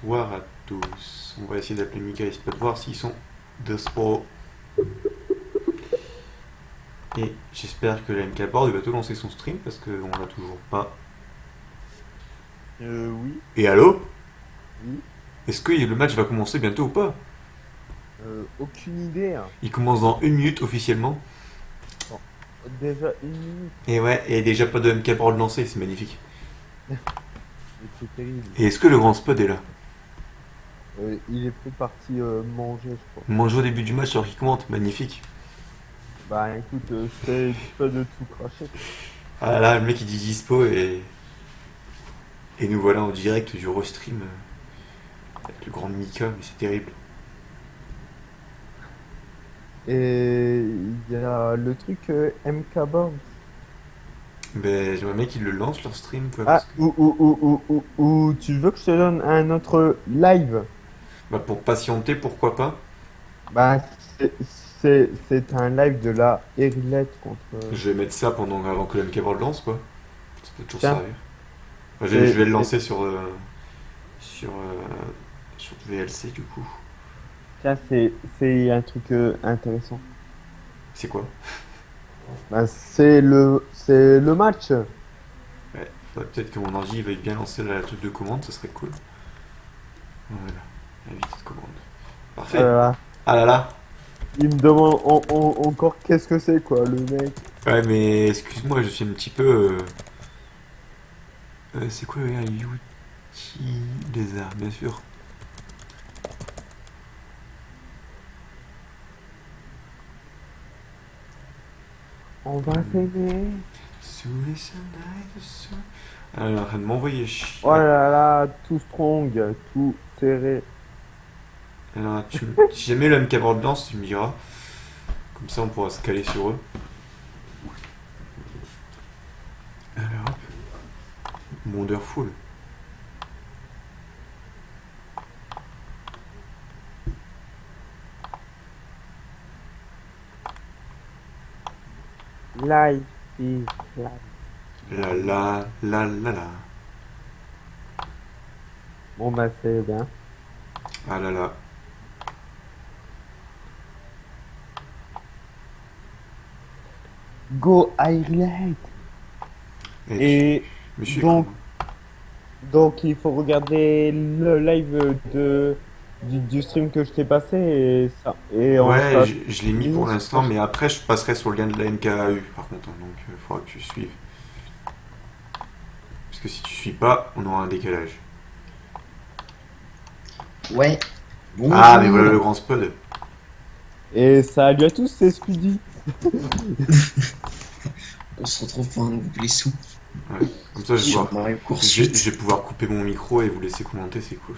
bonsoir à tous. On va essayer d'appeler Mika et Spot voir s'ils sont dispo. Et j'espère que la MK Board va bientôt lancer son stream parce qu'on l'a toujours pas. Oui, Et allô? oui. Est-ce que le match va commencer bientôt ou pas? Aucune idée, hein. Il commence dans 1 minute officiellement. Bon, déjà 1 minute, Et ouais, et déjà pas de MK Board lancé, c'est magnifique. mais c'est terrible. Et est-ce que le grand Spot est là? Il est plus parti manger, je crois. Mange au début du match alors qu'il commente, magnifique. Bah écoute, c'est pas de tout cracher. Ah là, le mec il dit dispo et nous voilà en direct du restream avec le grand Mika, mais c'est terrible. Et il y a le truc MK Board. Ben, j'aimerais bien qu'ils le lancent leur stream quoi, parce Ah, que. ou tu veux que je te donne un autre live? Bah, pour patienter, pourquoi pas. Bah, c'est c'est un live de la Erilette contre. Je vais mettre ça avant que le MK lance, quoi. Ça peut toujours Tiens, servir. Enfin, je c'est vais le c'est- lancer sur, sur VLC, du coup. tiens, c'est un truc intéressant. C'est quoi? Bah, c'est le match. Ouais, faudrait peut-être que mon ordi veuille bien lancer la truc de commande, ça serait cool. Voilà, la vitesse de commande. Parfait. Voilà. Ah là là. Il me demande encore qu'est-ce que c'est, quoi, le mec. Ouais, mais excuse-moi, je suis un petit peu. C'est quoi un lézard, bien sûr. On va s'aimer. Sous les soleils de soir. Ah, elle est en train de m'envoyer chier. Oh là là, tout strong, tout serré. Alors, si jamais le MK lance, tu me diras. Comme ça, on pourra se caler sur eux. Alors, Wonderful. Life is life. La la la la la. Bon bah c'est bien. Ah là là. Go highlight. Et Et je me suis donc, écran. donc il faut regarder le live du stream que je t'ai passé et ça. Et on Ouais, sera je l'ai mis pour fini l'instant, mais après, je passerai sur le lien de la MKAU, par contre. Hein, donc, il faudra que tu suives. Parce que si tu suis pas, on aura un décalage. Ouais, Ah, mais voilà le bonjour. grand spud. Et salut à tous, c'est Speedy. On se retrouve pour un nouveau sous Ouais. Comme ça, sur Mario Course je 8. vais pouvoir couper mon micro et vous laisser commenter, c'est cool.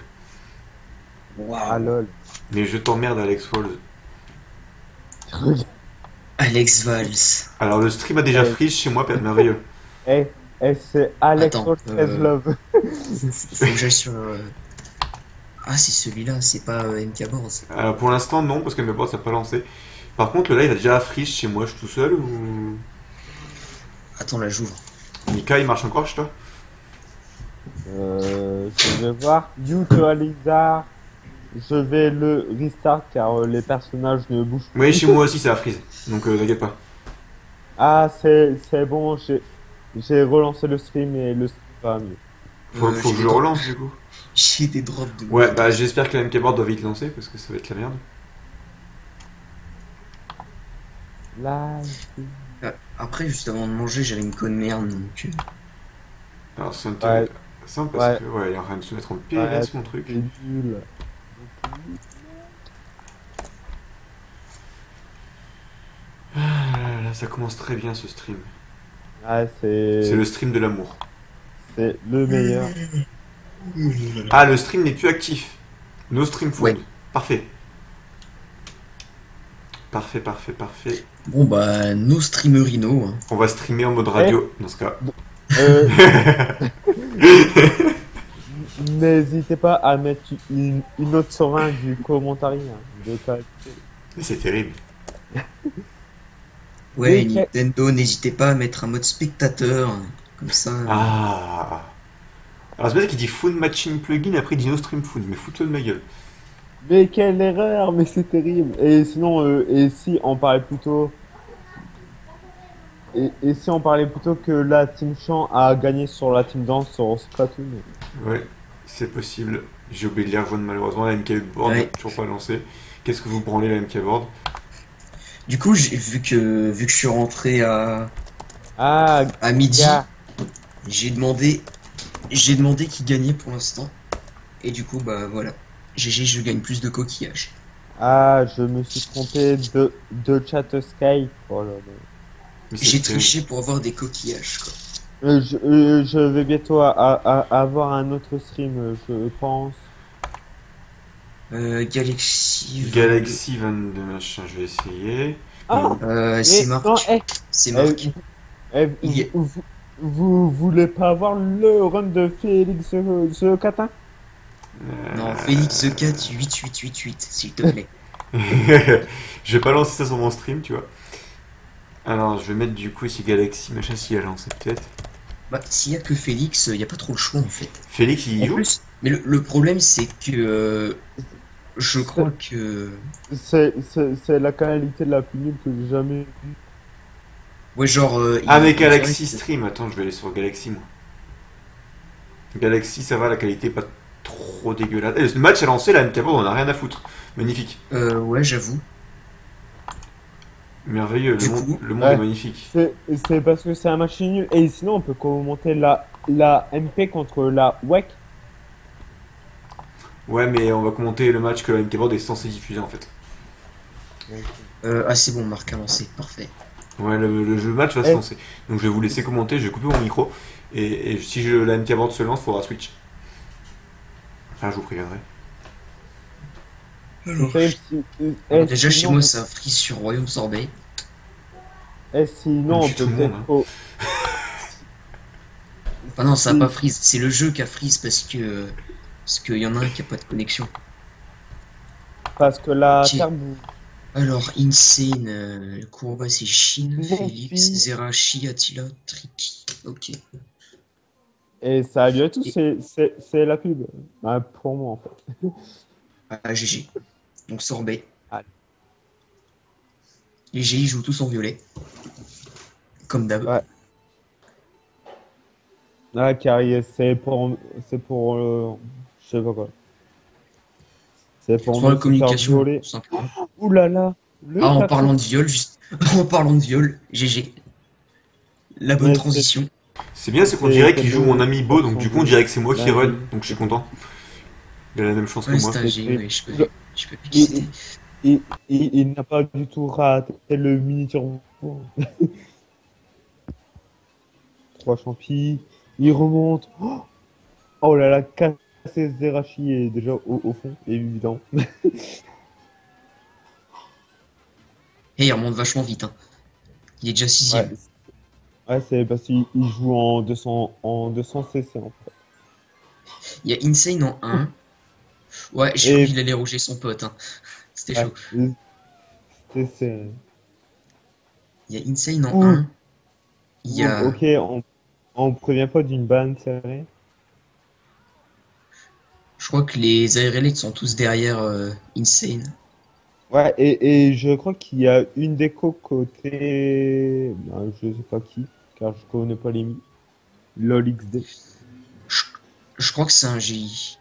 Ah Waouh. lol. Mais je t'emmerde, Alex Walls. Alex Valls. Alors, le stream a déjà Eh, freeze chez moi, merveilleux. eh, c'est Alex Attends, Roll 13 Love. faut que j'aille sur. Ah, c'est celui-là, c'est pas MK Boards. Alors, pour l'instant, non, parce que mes boîtes ça n'a pas lancé. Par contre, le live a déjà freeze chez moi, je suis tout seul ou. Attends, là, j'ouvre. Mika, il marche encore chez toi? Je vais voir. You to Alizar. Je vais le restart car les personnages ne bougent Oui, plus. chez moi aussi, ça a freeze. Donc, t'inquiète pas. Ah, c'est bon, j'ai relancé le stream et le stream va mieux. Faut J'ai que je des le drops. relance, du coup. J'ai des drops de Ouais, ouf. bah, j'espère que la MK-board doit vite lancer, parce que ça va être la merde. Là, Après, juste avant de manger, j'avais une conne merde, donc. Alors, c'est ouais, intéressant parce ouais, que, ouais, il est en train de se mettre en ouais, PLS, mon truc. c'est nul. Ah là, ça commence très bien, ce stream. Ouais, C'est le stream de l'amour. c'est le meilleur. Ah, le stream n'est plus actif. No stream Ouais. found. Parfait. Parfait, parfait, parfait. Bon, bah, no streamerino. Hein. On va streamer en mode radio, dans ce cas. Euh, N'hésitez pas à mettre une note sur 20 du commentaire, hein, de qualité. Mais c'est terrible. Ouais, Oui, Nintendo, n'hésitez pas à mettre un mode spectateur. Comme ça. Ah. Alors c'est pas ça qui dit Phone Matching Plugin, après il dit No Stream Phone, mais fous-toi de ma gueule. Mais quelle erreur, mais c'est terrible. Et sinon, et si on parlait plutôt, et si on parlait plutôt que la Team Chant a gagné sur la Team Dance sur Splatoon? Ouais, c'est possible. J'ai oublié de les rejoindre malheureusement, la MK Board n'est Ouais. toujours pas lancée. Qu'est-ce que vous branlez la MK Board? Du coup, vu que je suis rentré Ah, à midi, gars. j'ai demandé, j'ai demandé qui gagnait pour l'instant. Et du coup, bah voilà. GG, je gagne plus de coquillages. Ah, je me suis trompé de chat Skype. Oh là là. Mais c'est J'ai terrible. triché pour avoir des coquillages, quoi. Je vais bientôt avoir un autre stream, je pense. Galaxy 22. Galaxy 22 machin, je vais essayer. Ah, C'est mais non, Marc. C'est eh, Marc. Il y a- vous voulez pas avoir le run de Félix ce Catin? Non, Félix The Cat 8888, s'il te plaît. Je vais pas lancer ça sur mon stream, tu vois. Alors, je vais mettre du coup ici Galaxy machin si elle a lancé peut-être. Bah, s'il y a que Félix, il y a pas trop le choix en fait. Félix, il y En joue? plus, mais le problème c'est que je C'est crois que. c'est la qualité la plus nulle que j'ai jamais vue. Ouais, genre. Ah, mais il Galaxy direct- Stream, attends, je vais aller sur Galaxy moi. Galaxy, ça va, la qualité est pas trop dégueulasse. Eh, le match a lancé, la MK Board, on a rien à foutre. Magnifique. Ouais, j'avoue. Merveilleux, Du coup, le monde est Ouais, magnifique. c'est parce que c'est un match nul. Et sinon, on peut commenter la MP contre la WEC. Ouais, mais on va commenter le match que la MK Board est censé diffuser en fait. ah, c'est bon, Marc a lancé, parfait. Ouais, le jeu match va se Eh, lancer. Donc je vais vous laisser commenter, je vais couper mon micro. Et si la MK Board se lance, il faudra Switch. Enfin, je vous préviendrai. Alors, c'est si- déjà chez sinon, moi, ça frise sur Royaume Sorbet. sinon, on Chez tout peut le monde, peut-être. hein. Enfin, non, ça a Si- pas freeze, c'est le jeu qui a freeze parce qu'il y en a un qui a pas de connexion. Parce que la Ok. Terre bouge. Alors, Insane, Kourba, c'est Shin, Mon Félix, fils. Zerachi, Attila, Tricky. Ok. Et salut à tous, Et c'est la pub. Bah, pour moi, en fait. GG. Donc, Sorbet. Allez. Les GI jouent tous en violet. Comme d'hab. Ouais. Ah, car c'est pour, je sais pas quoi. C'est pour Pour ne la se faire communication, violer. tout simplement. Ouh là là, Ah, le en klaxon. parlant de viol, juste. En parlant de viol, GG. La bonne Mais transition. C'est bien, c'est qu'on dirait qu'il c'est joue mon ami Beau, donc klaxon du coup on de- dirait que c'est moi qui d'un run, génie. donc je suis content. Il a la même chance que Ouais, moi. c'est un GI, ouais, je peux Il, piquer. il n'a pas du tout raté le mini turbo. Trois champis, il remonte. Oh là là, cassé Zerachi est déjà au fond, évident. Et il remonte vachement vite. Hein. Il est déjà Ouais, 6ème. ouais c'est parce qu'il joue en 200 cc en fait. Il y a Insane en 1. Ouais, j'ai cru Et qu'il allait rouger son pote. Hein. C'était ouais, chaud. c'était serré. Il y a Insane en Ouh, 1. Il y ouh, a. ok, on prévient pas d'une banne serrée. Je crois que les ARL sont tous derrière Insane. Ouais, et je crois qu'il y a une déco côté. Ben, je sais pas qui, car je connais pas les mi. LOL XD. Je, je crois que c'est un GI.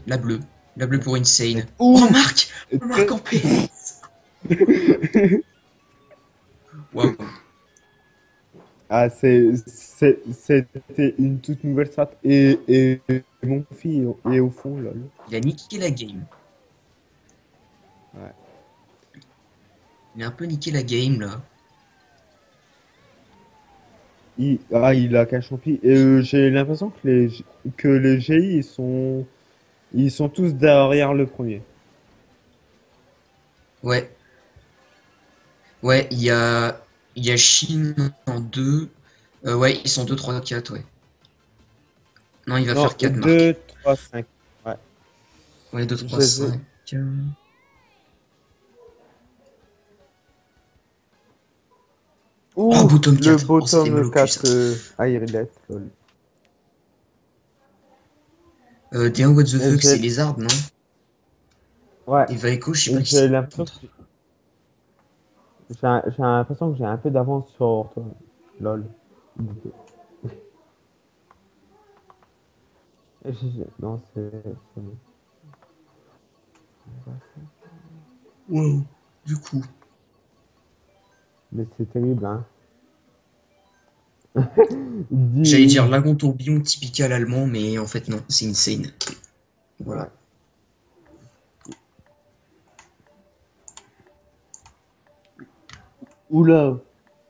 La bleue. La bleue pour Insane. Ouh, Oh, Marc! Oh, Marc en PS! Waouh. Ah, c'était une toute nouvelle strat. Et mon fils est au fond, lol. Il a niqué la game. Ouais. Il a un peu niqué la game là. Il a qu'un champi. Et j'ai l'impression que les GI, ils sont tous derrière le premier. Ouais. Ouais, il y a Chine en 2. Ouais, ils sont 2, 3, 4, ouais. Non, il va Non, faire 4 Marc. 2, 3, 5. Ouais. Ouais, 2, 3, Je- 5. Ouh, Oh, bottom le 4. Oh, ça fait mal bottom au cul, 4 ça. Airlet, lol. Damn, what the Et fuck, c'est j'ai- Lézard, non? Ouais, Et Vaiko, je sais et pas qui j'ai c'est. l'impression que j'ai l'impression que j'ai un peu d'avance sur toi. Lol. Non, c'est bon. Wow. Du coup. Mais c'est terrible, hein. J'allais dire Dis... lagon tourbillon typical allemand, mais en fait, non, c'est insane. Ouais. Voilà. Oula.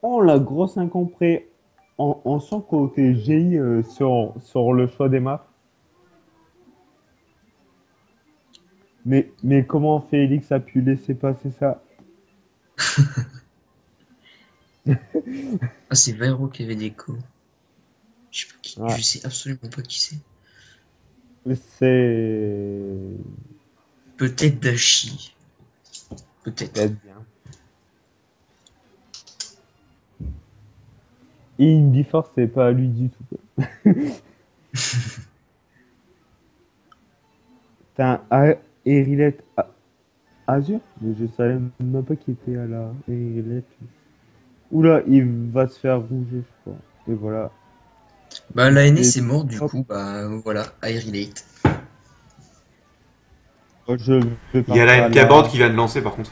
Oh, la grosse incompré. On sent côté GI sur le choix des maps. Mais comment Félix a pu laisser passer ça? Ah, c'est Vairo qui avait des co. Je sais pas qui, Ouais. je sais absolument pas qui c'est. C'est... Peut-être Dashi. Peut-être. Peut-être bien. Et Indy Force, c'est pas à lui du tout, quoi. T'as un Erilet Azur? Mais je savais même pas qu'il était à la Erilet. Oula, il va se faire rouger, je crois. Et voilà. Bah, Il la NS fait- est mort, du Hop, coup, bah, voilà, I relate. je vais Il y a partir la à MK Board la... qui vient de lancer par contre.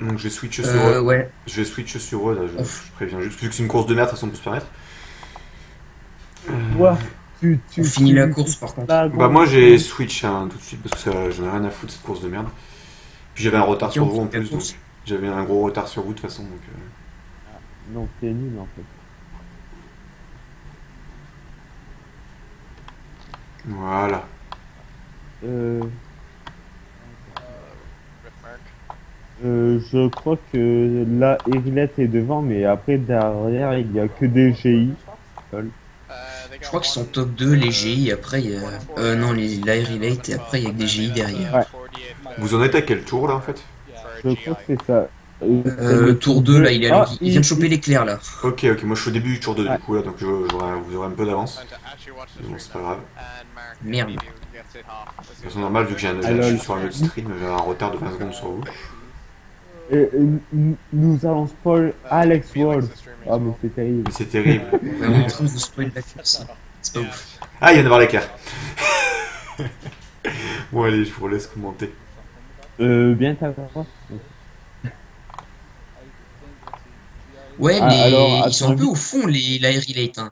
Donc je switch sur eux. Ouais. Je switch sur eux, là, Ouf. je préviens juste. Vu que c'est une course de merde, de toute façon, on peut se permettre. Toi, On finit la course, par contre. Bah, moi j'ai switch hein, tout de suite parce que j'en ai rien à foutre cette course de merde. Puis j'avais un retard Ok, sur on vous en finit la plus, donc course. j'avais un gros retard sur vous de toute façon. Donc, Non, t'es nul en fait. voilà. Euh, je crois que là, Erilet est devant, mais après, derrière, il y a que des GI. Lol. Je crois qu'ils sont top 2, les GI, après il y a... non, la relate, et après il y a que des GI derrière. Ouais. Vous en êtes à quel tour là en fait? Je crois que c'est ça. Tour 2, là, il est Ah, il vient de choper l'éclair, là. Ok, moi je suis au début du tour 2 Ouais. du coup là, donc vous aurez un peu d'avance. Mais bon, c'est pas grave. Merde. De toute façon, normal, vu que je suis sur un autre stream, j'ai un retard de 20 secondes sur vous. Nous allons spoil Alex World. Ah, mais c'est terrible. Mais c'est terrible. Ouais, on est en train de vous spoiler la course. C'est pas ouf. Ah, il vient d'avoir l'éclair. Bon, allez, je vous laisse commenter. Bien ta voix. Ouais, Ah, alors, ils sont un attends, peu au fond, la relate. Hein.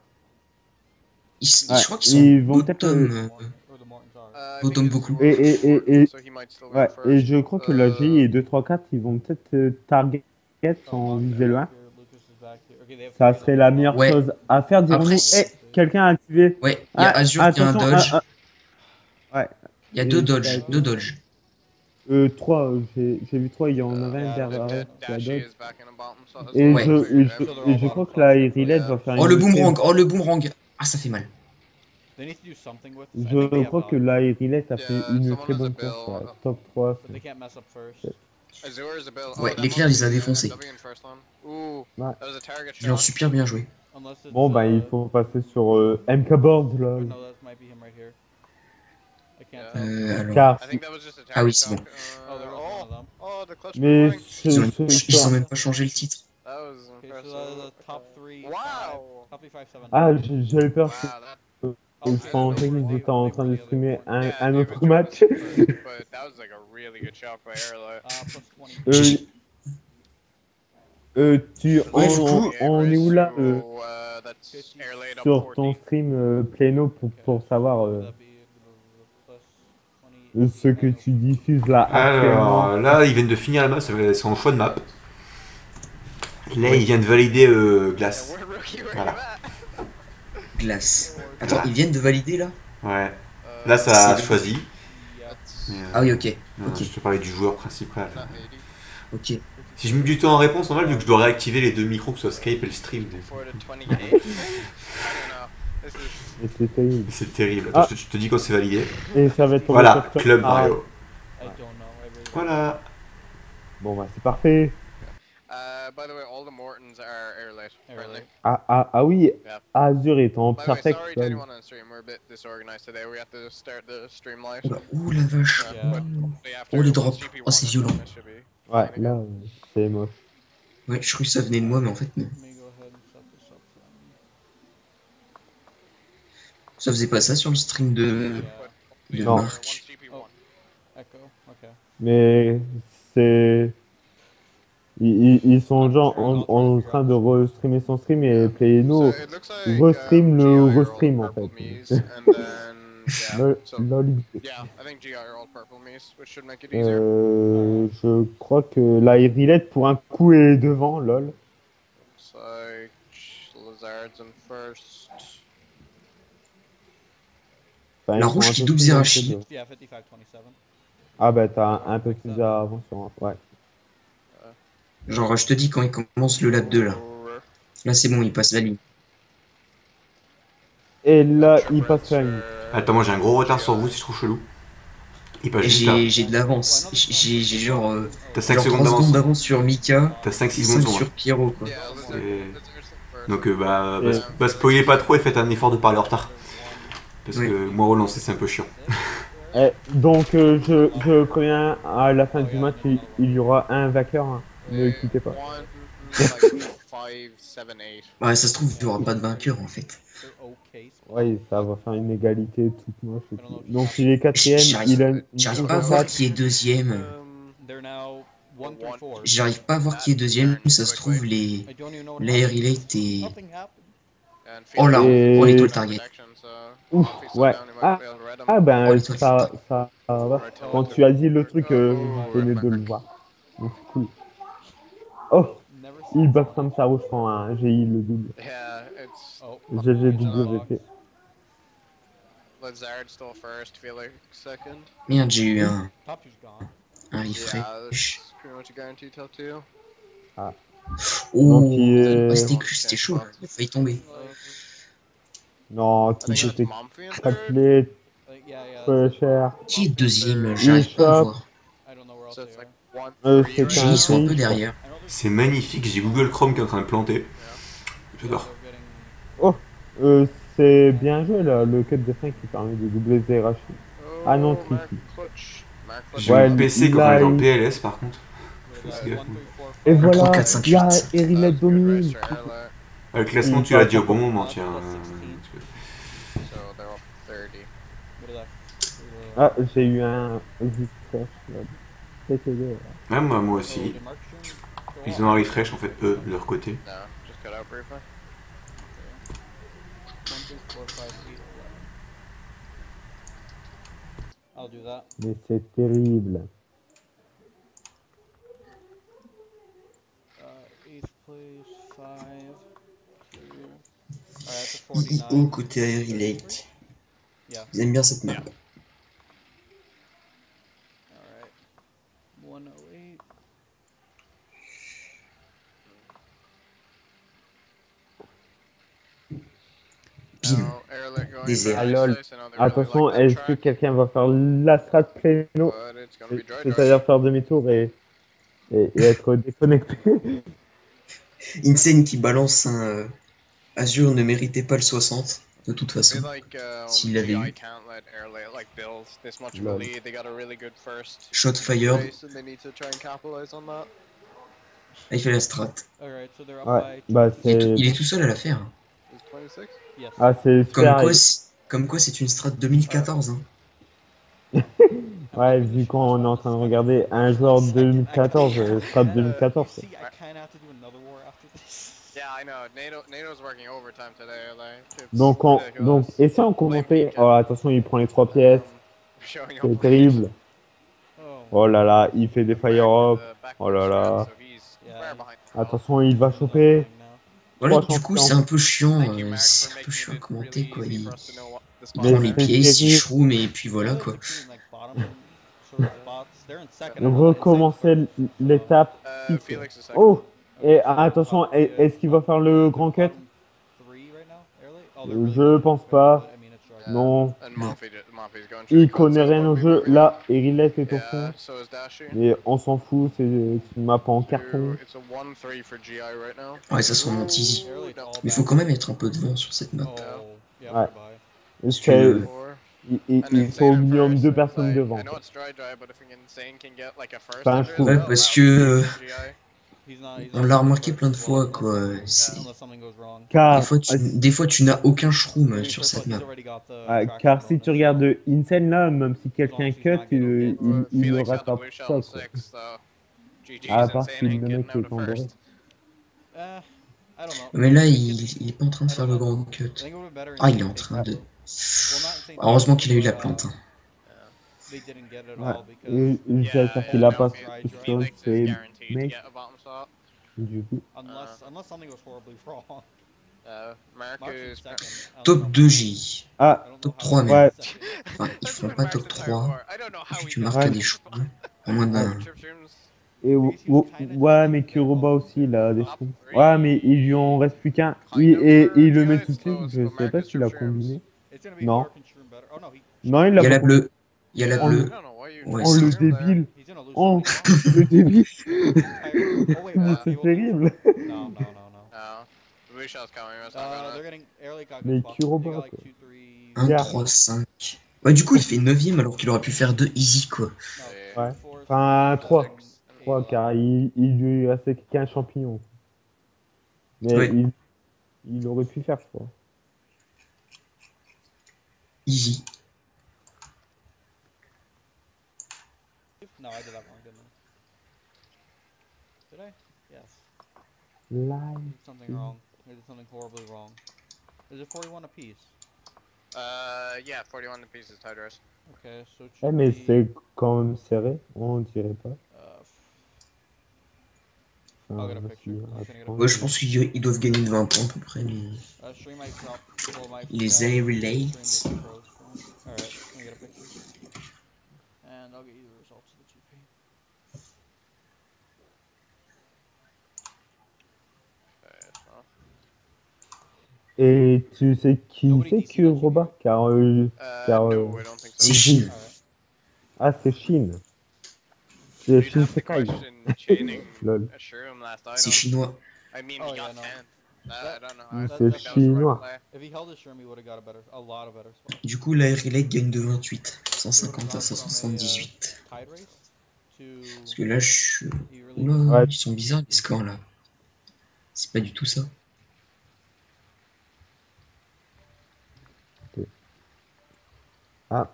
Ouais, Je crois qu'ils sont ils vont peut-être, bottom, bottom beaucoup. ouais, et je crois que la GI et 2, 3, 4, ils vont peut-être target sans viser loin. Ça serait la meilleure Ouais. chose à faire, dirons-nous. Après, Quelqu'un a activé. Ouais, il y a Ah, Azure qui a un attention, dodge. ouais. Il y a Et deux ça a dodges. été- Deux dodges. 3, j'ai vu 3, il y en avait un derrière qui a dodge. Et Et, Ouais. je crois que la Irilette va faire Oh, une le boomerang. Oh, le boomerang. Ah, ça fait mal. Je crois que la Irilette a fait une très bonne course. Ouais. Top 3. Ouais, l'éclair les a défoncés. Ouais. Ils ont super bien joué. Bon, bah, il faut passer sur MK Board, là. Alors, Car, Ah oui, c'est bon. mais ils ont, ce ils ont soir. même pas changé le titre. Ah, j'avais peur que je pensais qu'ils étaient en train de streamer un autre match. Euh, Ouais, du coup- on est où là sur ton stream Pleno pour savoir ce que tu diffuses là actuellement? Alors, là, ils viennent de finir la map, c'est en choix de map. Là, ils viennent de valider Glace. Voilà. Glace. Attends, ils viennent de valider là? Ouais. Là, ça a C'est- choisi. Mais, Ah oui, ok. non, Ok. Je te parlais du joueur principal. Ok. Si je mets du temps en réponse, normal, vu que je dois réactiver les deux micros, que ce soit Skype et le stream. Et c'est terrible. C'est terrible. Attends, Ah. je te dis quand c'est validé. Et ça va être pour Voilà, le Club Ah, Mario. Voilà. bon bah c'est parfait. By the way, all the Mortons are air late currently. Ah oui, Yeah. Azure est en By the way, perfect. sorry to anyone on stream, we're a bit disorganized today. We have to start the stream light. Oh la vache. But hopefully after Oh les once drops. GP1 Oh c'est is violent. done, it should be Ouais, fine là, again. c'est moche. Ouais, je crois que ça venait de moi, mais en fait non. Let me go ahead and set this up then. Ça faisait pas ça sur le stream de Non. Once Marc. GP1. Echo, okay. Mais c'est. Ils sont genre en train de restreamer son stream et Playeno So it looks like restream GI le are all restream en purple fait. Mies, and then yeah, so Lol. yeah, I think GI are all purple Mies, which should make it easier. Je crois que la Irilette pour un coup est devant, lol. Looks like Lazard's in first. Enfin, La ils sont rouge un qui peu double plus Zerachi. avancés de- Yeah, 55-27. Ah bah t'as un peu plus d'avance sur un. Ouais. Genre je te dis quand il commence le lap 2 là. Là c'est bon, il passe la ligne. Et là, il passe la ligne. Attends, moi j'ai un gros retard sur vous, c'est trop chelou. Il passe Et juste là. j'ai de l'avance. J'ai genre, T'as 5 genre secondes 3 secondes d'avance. d'avance sur Mika T'as 5-6 et secondes 5 sur sur moi. Pierrot quoi. Yeah, C'est- Lazard's in first. Donc bah, spoilez pas trop et faites un effort de parler en retard. Parce Oui. que moi relancer c'est un peu chiant. Donc je préviens, à la fin du match, il y aura un vainqueur. Hein. Ne quittez pas. 5, 7, 8. Ouais, ça se trouve, il n'y aura pas de vainqueur en fait. They're okay. Ouais, ça va faire une égalité toute moche. Et tout. Donc il est quatrième, il a une J'arrive pas à voir qui est deuxième. They're now 1 through 4. J'arrive pas à voir qui est deuxième. Ça se trouve, les I don't even know what l'air happened. relate et. Nothing happened. Oh là, Et- oh l'étoile target. Ouf, ouais. Ah ben ça va. Quand tu as dit le truc, je venais de le voir. Donc c'est cool. Oh, Never il seen bat comme ça, je prends un GI le double. Yeah, it's Oh, GGWP. Lazard still first, Felix second. Merde, j'ai eu un top two's gone. Yeah, refresh. that's pretty much a guaranteed top 2. Oh, Donc, il est- c'était chaud là. Il a failli tomber. Non, I tout think it's était Mumphy in third. appelé Yeah, peu cher. Qui est deuxième? J'arrive pas à voir. I don't know where else So they it's are. like 1, Euh, 3, c'est J, un ils sont un peu pays, derrière. C'est magnifique, j'ai Google Chrome qui est en train de planter. J'adore. C'est bien joué là, le cut de 5 qui permet de doubler Zerachi. Ah non, Mark tricky. Clutch. Mark Clutch. J'ai Ouais, mon PC il quand a- on est en PLS par contre. Fais gaffe. Et voilà, 3, 4, 5, il y a 8. Erilette Good race domine. for Erla. Le classement Il tu l'as passe dit au en- bon moment, tiens. So they're up 30. What is that? Ah, j'ai eu un refresh là. TTD, là. Ouais, moi aussi. Ils ont un refresh en fait, eux, de leur côté. No, just cut out briefly. 1, 2, 4, 5, 8, 11. I'll do that. Mais c'est terrible. 8th place, 5, 2. Alright, that's a IIO 49. côté air relate. Yeah. Ils aiment bien cette map. Alright. 108. Bim. Now, Erla going Désert. very Ah, lol. nice. I know they really Attention, like that est-ce que track, quelqu'un va faire la strat Pléno, but it's gonna be dry c'est-à-dire faire demi-tour et être déconnecté? Insane qui balance un Azure ne méritait pas le 60 de toute I façon. feel like S'il l'avait GI eu. can't let Erla like build this much of a Lol. lead. They got a really good first Shot fired. race, and they need to try and capitalize on that. Ah, il fait la strat. Alright, so they're up Ouais, by bah two. Il est c'est. tout seul à la faire. Is 26? Yes. Ah, c'est super. Comme quoi c'est une strat 2014. Hein. Ouais, vu qu'on est en train de regarder un joueur de 2014, strat 2014. See, I kinda have to do another war after this. Yeah, I know. NATO's working overtime today. Like, it's Donc, ridiculous. essaie en commenter. Oh, attention, il prend les 3 pièces. Showing C'est up terrible. Oh. Oh là là, il fait des back fire up. to the back Oh là stretch, là. so he's Yeah. far behind. Attention, il va choper. Voilà, Trois du coup champions. c'est un peu chiant. Thank you, Mark, C'est for un peu making chiant à it commenter really quoi. easy Il for us to know what the prend spot les is. c'est pieds, terrible. il shroom et puis voilà quoi. Recommencer l'étape. Uh, Felix is second. Oh! Et attention, est-ce qu'il va faire le grand cut? Je pense pas. Non. And Non. Monfy's going. Il connaît rien au jeu. Là, Erilette est au Yeah, fond. so is Dashi. Mais on s'en fout, c'est une map en carton. It's a 1-3 for GI right now. Ouais, ça sera easy. Early, it's all Mais faut back. quand même être un peu devant sur cette map. Oh, yeah, Ouais. goodbye. Parce C'est- que- 4. il faut au minimum 2 personnes devant. I know it's dry, but if Insane can get like a first Enfin, under je as trouve- Ouais, well, parce that que would be GI. He's not, on l'a remarqué plein de fois, quoi. C'est- Unless something goes wrong. Car, Des fois, tu n'as aucun shroom I mean, sur first cette of all, map. he's already got the car traction si bonus, tu regardes so- Insane là, même si quelqu'un long as he's cut, not getting hit. il le Felix had the rattrape blue pas. shell Quoi. in 6, so GG's À part Insane si ain't le getting mec out est of en doré. first. I don't know. Mais là, il est pas en train de faire le grand cut. I think it would've been better Ah, il est Insane en take train de... Well, not Insane Heureusement take, qu'il a eu la but, plante. Hein. They didn't get it Ouais. all because J'espère qu'il a no, pas Felix sur is ses guaranteed to mecs. get a bottom slot. Du coup. unless something goes horribly wrong. Mark Mark is is second. I don't Top know 2 how. GI. Ah, I don't know Top how 3 he's même. Ouais. second. Enfin, ils That's font been pas Mark's top entire 3. war. I don't know how he Tu got marques Ouais. des shrooms. En mode... Trip shrooms. Et ouais, mais Kuroba aussi, il a des Top shrooms. three. Ouais, mais il lui en reste plus qu'un. Kind of Et for il le GI, met it's tout de suite. slow, Je but sais Mark pas is s'il a trip shrooms. combiné. It's gonna be Non. Mark and Shroom better. Oh no, Non, il Il y a a la pas bleue. Il y a la Oh, bleue. I don't know why you Ouais, Oh, le trip shroom there. débile. he's gonna lose. Oh, something, le débile. no? Oh wait, Mais he c'est will lose. terrible. No, no, no, no. The blue shell's coming. It's not gonna. They're getting Airly got Mais good spots. They Kuroba, got like quoi. 2, 3. 1, Yeah. 3, 5. Ouais, du coup, il fait 9ème alors qu'il aurait pu faire 2 easy, quoi. No, Ouais. 2, 4, Enfin, 3. 7, 3, 8, car il lui restait qu'un champignon. Mais Ouais. il aurait pu faire, je crois. Easy. No, I did that wrong, didn't I? Did I? Yes. I Live. did something wrong. I did something horribly wrong. Is it 41 apiece? Yeah, 41 apiece is tied race. Okay, so it Eh, should mais be, c'est quand même serré, on dirait pas. I'll get a Enfin, picture. si, I'm just gonna get a Ouais, je pense qu'ils doivent gagner de 20 points à peu près. Stream might drop. Well, my Les stream A-relates. gets froze. Alright, let me get a picture. And I'll get you the results of the GP. Et tu sais qui Nobody c'est DC that Kuroba? Car, car No, I don't think so. C'est Chine. Alright. ah, c'est Chine. C'est You'd Shin have to Sekai. question chaining Lol. a shroom last C'est item. chinois. I mean, Oh, he yeah, got no. 10. I don't know. Mm, I c'est think that was the right chinois. play. If he held his shroom, he would have got a lot of better spots. Du coup, la R-Relate gagne de 28. He would've 150 à gone from a, 178. Tide race to. Parce que là, je suis... He really Oula, Ouais. ils sont bizarres les scores là. C'est pas du tout ça. Ah.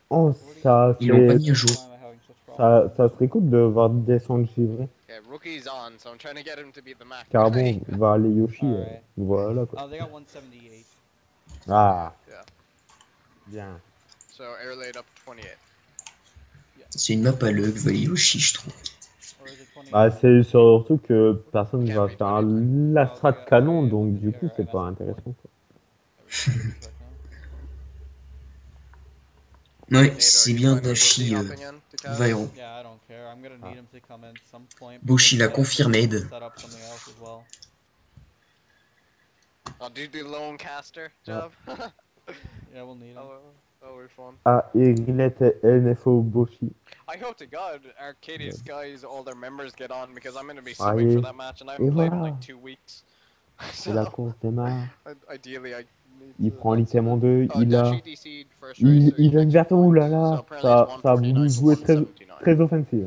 Oh, ça, Ils l'ont pas c'est... mis à jour. Why am I having such problems? Ça serait cool de voir descendre givré. Okay, rookie's on, so I'm trying to get him to beat the Mac. Car bon, va aller Yoshi. Alright. Voilà quoi. Oh, they got 178. Ah. Yeah. Bien. So air laid up 28. C'est une map à l'œil, Yoshi, je trouve. Or is it 20? Bah, c'est surtout que personne va faire la strat canon, donc du coup, c'est pas intéressant quoi. Ouais, Nate, c'est are you bien fine with Dashi Rookie hopping in to cast? Vairo. Yeah, I don't care. I'm gonna need him to come in at some point. Boshi l'a because confirmé. set up something else as well. I'll do the lone caster job. Yeah, we'll need him. That'll be fun. Ah, et Gillette NFO Boshi. I hope to God Arcadia Skies, all their members get on because I'm going to be Ah, subbing et- for that match and I haven't et played in voilà. like 2 weeks. Et la course démarre. Ideally, I need Il to- prend l'item en deux, Oh, il a... Dashi DC'd first race, so Il a une he version, points. oulala, So apparently it's ça a voulu 149 jouer to très, 179, très offensif.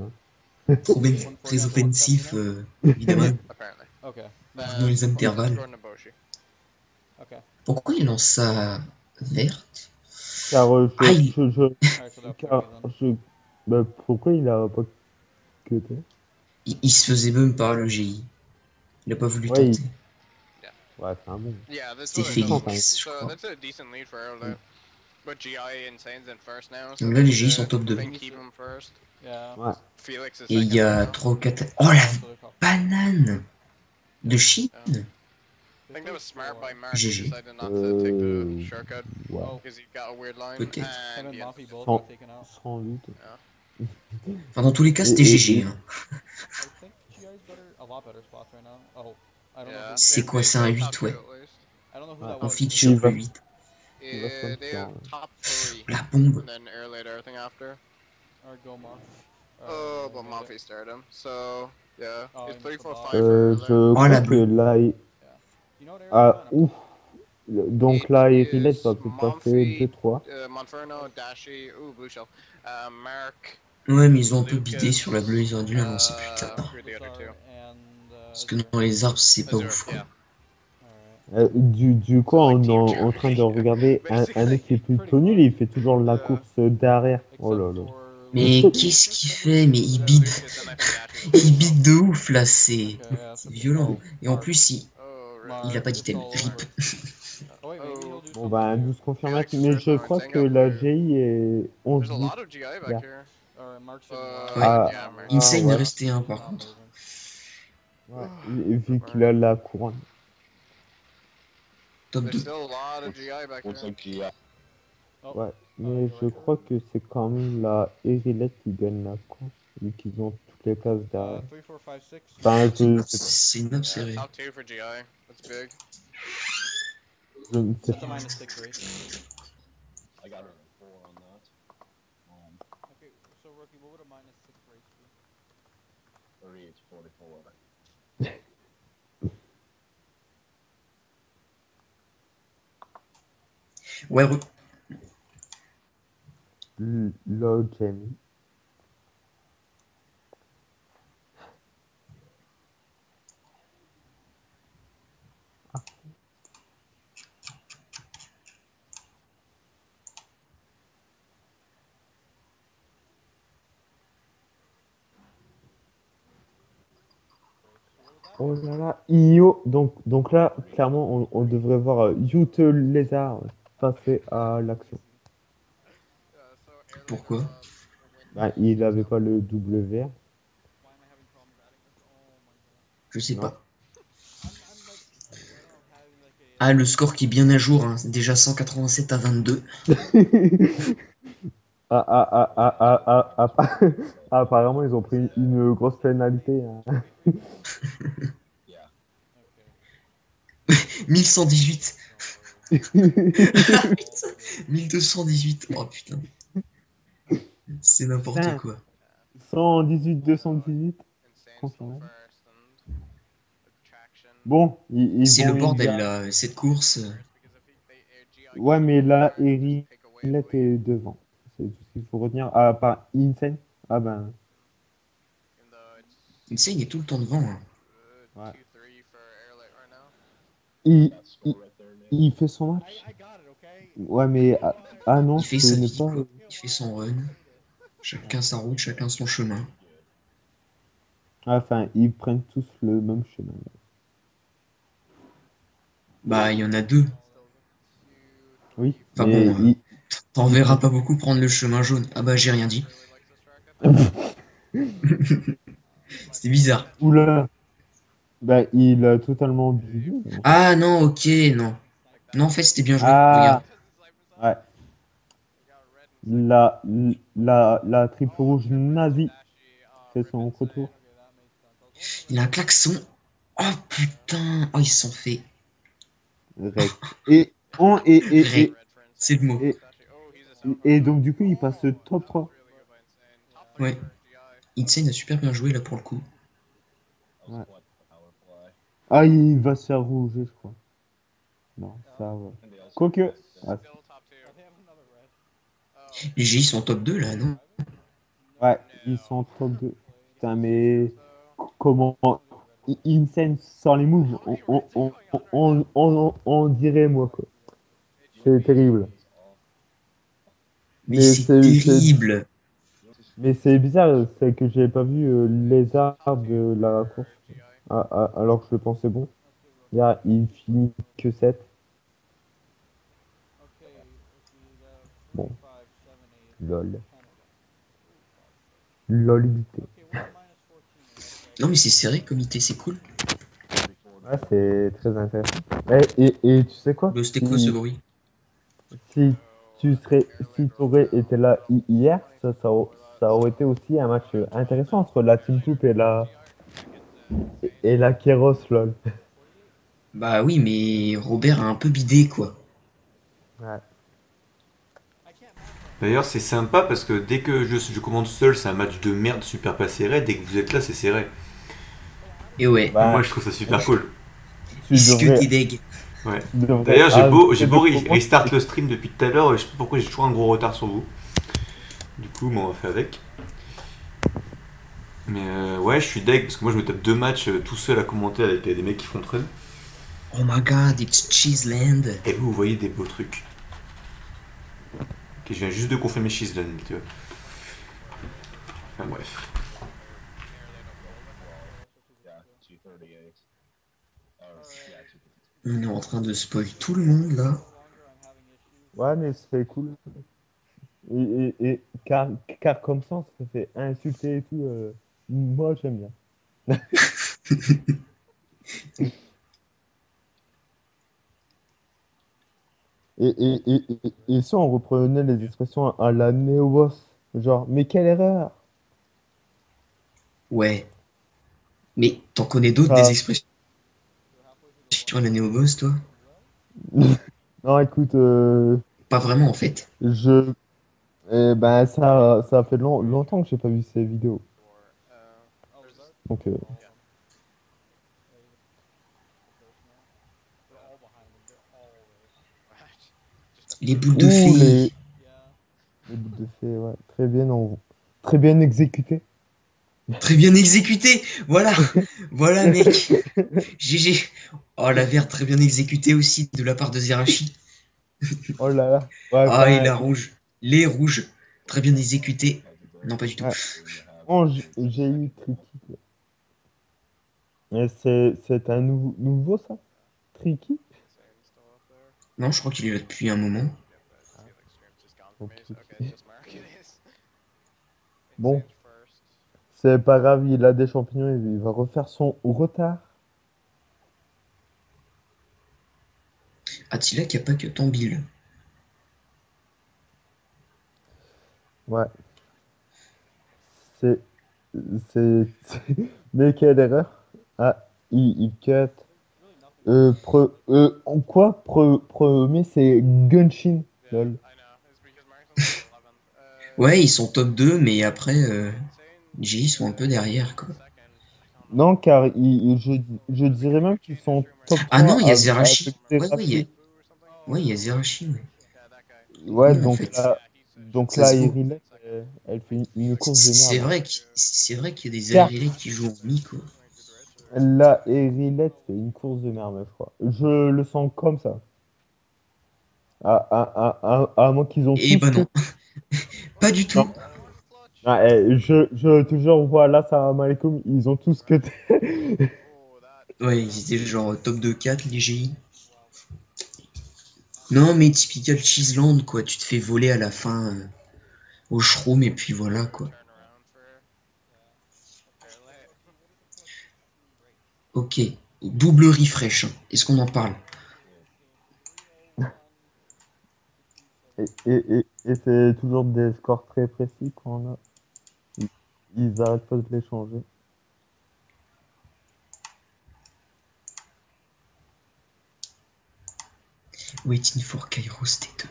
Hein. Très offensif, évidemment. apparently. Okay. Dans les intervalles. Gordon Boshi. Okay. Pourquoi il lance ça verte? Car Aïe. Alright, so they'll car play then. bah, pourquoi il a pas cuté? Il se faisait même par le GI. Il a pas voulu Ouais, tenter. Ouais, c'est un bon. Yeah, that's C'était what it does. Phoenix, je So crois. that's a decent lead for Airlight. But GI Insane's in first now. Donc là, les they GI need to sont top 2. think keep him first. Yeah. Ouais. Felix is Et il second y a right now. 3 ou 4... Oh la So they're top. banane de Chine. I think that was smart by Mark. GG. He decided not to take the Euh, shortcut Ouais. because he got a weird line. Peut-être. Him And and he had- Mafi both Sans- got taken out. 108. Enfin, dans tous les cas, c'était Et- GG. Hein. I think GI's better, a lot better spots right now. Oh, I don't know. Yeah, Who, C'est they- quoi, they c'est un top 8, two ouais. at least. I don't know who Ouais. that On was. fixe Il sur va- le 8. qui va se They faire. have top 3, La bombe. and then air laid everything after. Alright, go Moth. Oh, but made it. Monfy started him. So, yeah. Oh, It's he 3, missed the 4, ball. 5 for air laid. Je Oh, crois la que bleue. là, You know what area ah, I'm on? ouf. Donc là, Erilette va peut-être passer 2-3. Monferno, Dashi, ooh, blue shell. Mark, Ouais, mais ils ont un peu bidé Lucas, sur la bleue, ils auraient dû la lancer plus tard. who are the other two? And Parce que dans les arbres, c'est pas Azure, ouf, quoi. yeah. Alright. Du coup, So, like, on est Team en train de Germany. regarder un mec qui est plutôt nul et il fait toujours la course derrière. Oh là là. Mais qu'est-ce qu'il fait? Mais il bide. Lucas, and I think Dashi. Il bide de ouf, là, c'est Okay, yeah, c'est so- violent. oh, Et en Mark. plus, Oh, Mark, il a pas it's d'item. all Rip. over. Oh wait, maybe he'll do Bon something bah, here. 12 confirmations. Felix Mais first je now, crois Insane que got la blue. GI est 11 There's a buts. lot of GI back Yeah. here. Alright, Mark's in Ouais. wild. Yeah, Not Mark. moving. Insane, il ouais. restait un, par Not contre. moving. Ouais, vu qu'il a la couronne. Top There's 2. still a lot of GI back there. Oh, Ouais, mais je crois que c'est quand même la Erilette qui gagne la course, vu qu'ils ont toutes les cases derrière. 3, 4, 5, 6. Enfin, C'est une je map- sais pas. c'est une map Yeah, serrée. top 2 for GI. That's big. Je ne sais Set the pas. -6 race. I got a 4 on that. Okay, so rookie, what would a -6 race be? 3, it's 44. Ouais, Lol, Jamie. Oh là là, Io. Donc là, clairement, on devrait voir Youth Lézard passer à l'action. Pourquoi? Bah, il avait pas le WR. Why am I having problems adding this? Oh my god. Je sais Non. pas. I'm like, I don't know, having like a. Ah, le score qui est bien à jour, hein. Déjà 187 à 22. Apparemment, ils ont pris une grosse pénalité. Hein. Yeah. Okay. 1118. 1218. Oh putain. C'est n'importe Putain. quoi. 118, 218. Insane Confirmé. still first and traction. Bon, ils C'est vont le bordel y- là, cette course. Because if they GI Ouais, mais là, Erilette Erilette est devant. C'est tout ce qu'il faut retenir. Ah, pas Insane. Ah ben, Insane est tout le temps devant. Hein. Ouais. 2-3 for Erilette right now. il, That score il, right there, Nick. il fait son match. I got it, okay? Ouais, mais ah non, Il fait ce sa n'est vie, pas. quoi. Il fait son run. Chacun sa route, chacun son chemin. Enfin, ils prennent tous le même chemin. Bah, il y en a deux. Oui, Enfin mais bon, T'en verras pas beaucoup prendre le chemin jaune. Ah bah, j'ai rien dit. C'était bizarre. Oula. Bah, il a totalement oublié. Ah non, ok, non. Non, en fait, c'était bien joué. Ah, Regarde. ouais. La triple rouge nazie fait son retour. Il a un klaxon. Oh putain. Oh, ils se sont fait. Rec. Et, on, et, C'est le mot. et donc, du coup, il passe top 3. Ouais. Insane a super bien joué là pour le coup. Ouais. What power play. Ah, il va se faire rouger, je crois. Non, ça va. And they also Quoique. lost, Ouais. Les GI sont top 2 là, non? Ouais, ils sont top 2. Putain, mais comment Insane sort les moves, on dirait moi quoi. C'est terrible. Mais Mais c'est terrible. Mais c'est bizarre, c'est que j'ai pas vu les arbres de la course. Alors que je le pensais bon. Là, il finit que 7. Bon. Lol. Lolité. Non mais c'est serré comité, c'est cool. Ouais, c'est très intéressant. Et tu sais quoi? Bah, c'était quoi ce bruit? Si si t'aurais été là hier, ça aurait été aussi un match intéressant entre la Team Poop et la Keros lol. Bah oui, mais Robert a un peu bidé quoi. Ouais. D'ailleurs, c'est sympa parce que dès que je commande seul, c'est un match de merde super pas serré. Dès que vous êtes là, c'est serré. Et ouais, Et moi, Bah, je trouve ça super cool. tu est-ce que devrais, t'es deg? Ouais. tu devrais D'ailleurs, j'ai beau ajouter de restart le stream depuis tout à l'heure. Je sais pas pourquoi j'ai toujours un gros retard sur vous. Du coup, bon, on va faire avec. Mais ouais, je suis deg parce que moi, je me tape 2 matchs tout seul à commenter avec des mecs qui font trun. Oh my god, it's Cheeseland. Et vous voyez des beaux trucs. Ok, je viens juste de confirmer Shizzlen, tu vois. Enfin bref. Yeah, 238. Oh, yeah, 252. On est en train de spoil tout le monde là. Ouais, mais c'est cool. Car comme ça fait insulter et tout. Moi, j'aime bien. Et si on reprenait les expressions à la néo-boss, genre, mais quelle erreur! Ouais. Mais t'en connais d'autres des Ça... expressions sur la néo-boss, toi? Non, écoute, Pas vraiment en fait. je... ben, ça fait longtemps que j'ai pas vu ces vidéos. Donc, Les boules de ouh, fée. les bouts de fée, ouais, très bien exécuté. Très bien exécuté. Voilà. Voilà, mec. GG. Oh, la verte très bien exécutée aussi de la part de Zerachi. Oh là là. Ouais, Ah, et enfin, la rouge. Les rouges. Très bien exécutées. Non, pas du tout. ouais. You have Oh, j'ai eu Tricky. Et c'est un nouveau, ça? Tricky? Non, je crois qu'il est là depuis un moment. Ok, ok. Bon, c'est pas grave, il a des champignons, il va refaire son retard. Attila qui a pas que Tambil. Ouais, c'est... Mais quelle erreur. Ah, il cut. En quoi? Premier, c'est Gunshin. Lol. Ouais, ils sont top 2, mais après, G, ils sont un peu derrière, quoi. Non, car je dirais même qu'ils sont top Ah non, 3 il y a avec Zerachi. Ouais, Zerachi. ouais, il y a Zerachi, ouais. Ouais, Oui, en fait, donc ça là, se vaut. Irilette, elle fait une course de C'est merde, hein. vrai c'est vrai qu'il y a des Car Aérilés qui jouent en mi, quoi. là, Irilette fait une course de merde, je crois. Je le sens comme ça. À moins qu'ils ont Et tous bah que... non, pas du Non. tout. Ah, je te jure, voilà, salam alaikum, ils ont tous que... Ouais, ils étaient genre top 2-4, les GI. Non, mais typical Cheeseland, quoi. Tu te fais voler à la fin au shroom, et puis voilà, quoi. Ok, double refresh, hein. Est-ce qu'on en parle? Et c'est toujours des scores très précis qu'on a. Ils, ils arrêtent pas de les changer. Waiting for Kairos T2.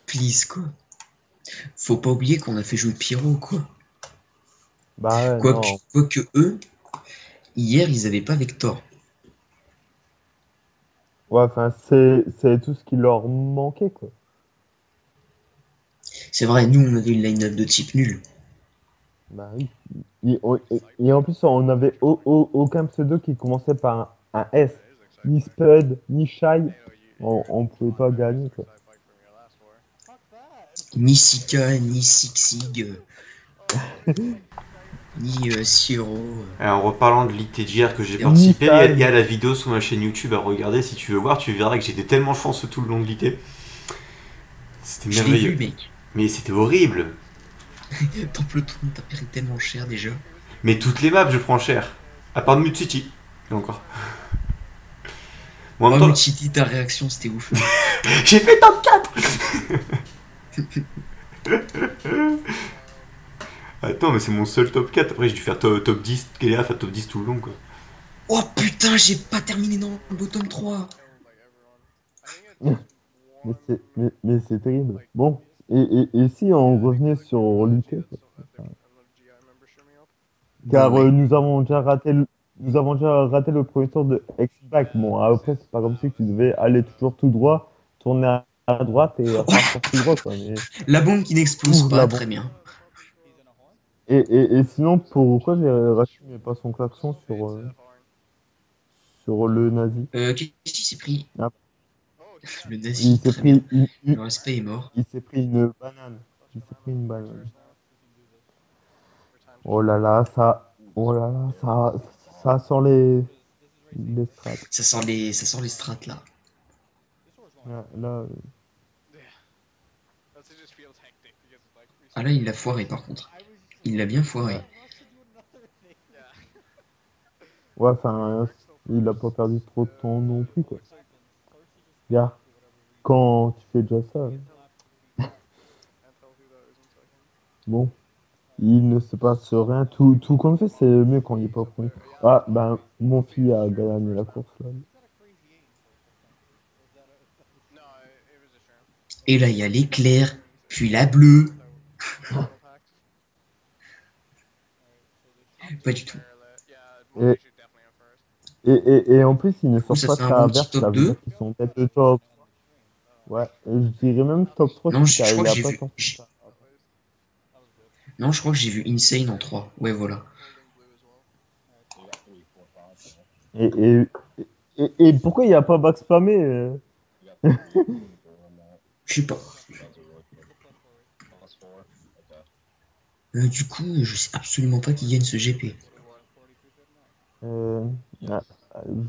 Please, quoi. Faut pas oublier qu'on a fait jouer Pyro, quoi. Bah ouais, non. Quoique eux, hier, ils avaient pas Vector. Ouais, enfin, c'est tout ce qui leur manquait, quoi. C'est vrai, nous, on avait une line-up de type nul. Bah oui. Et en plus, on n'avait aucun pseudo qui commençait par un S. Ni Spud, ni Shy. On pouvait pas gagner, quoi. Ni Sika, ni Sixig, ni Siro. En reparlant de l'ITGR que j'ai Et participé, Nissan. il y a la vidéo sur ma chaîne YouTube à regarder si tu veux voir. Tu verras que j'étais tellement chanceux tout le long de l'IT. C'était Je l'ai merveilleux. vu, mec. Mais c'était horrible. Templeton, t'as payé tellement cher déjà. Mais toutes les maps, je prends cher. À part Mud City. Et encore. Bon, en Oh, même temps, Muchiti, ta réaction, c'était ouf. j'ai fait top 4. Attends, mais c'est mon seul top 4. Après, j'ai dû faire top 10. Kéléa faire top 10 tout le long, quoi. Oh putain, j'ai pas terminé dans le bottom 3. Mais c'est terrible. Bon, et si on revenait sur l'UT, Bah car ouais. nous avons déjà raté le premier tour de X-Back. Bon, après, c'est pas comme si tu devais aller toujours tout droit, tourner à droite et repartir tout droit, quoi. Mais, La bombe qui n'explose ouh, pas, là, bon. très bien. Et sinon, pourquoi Rachid met pas son klaxon sur le nazi? Qu'est-ce qu'il s'est pris? Ah, Le il nazi, s'est très bien. pris Le respect est mort. il s'est pris une banane. Il s'est pris une banane. Oh là là, ça sent les strates. Ça sort les strates là. Là, Ah là, il l'a foiré par contre. Il l'a bien foiré. ouais, enfin, il a pas perdu trop de temps non plus, quoi. Regarde, quand tu fais déjà ça, bon, il ne se passe rien. Tout qu'on fait, c'est mieux quand il est pas premier. Ah, ben, mon fils a gagné la course, là. Et là, il y a l'éclair, puis la bleue. Pas du tout. Et, et en plus, ils ne Du coup, sortent ça pas fait de un sa bon petit verte, ça top veut dire 2. qu'ils sont peut-être top. Ouais, et je dirais même top 3, Non, je car crois il que a j'ai pas vu. sorti ça. Non, je crois que j'ai vu Insane en 3. Ouais, voilà. They got 3, 4, 5. Et, et, et pourquoi il n'y a pas back spammé You got 3, 4 on that. Je sais pas. That's a really quick. Plus 4. Okay. Du coup, je sais absolument pas qui gagne ce GP. euh, ah,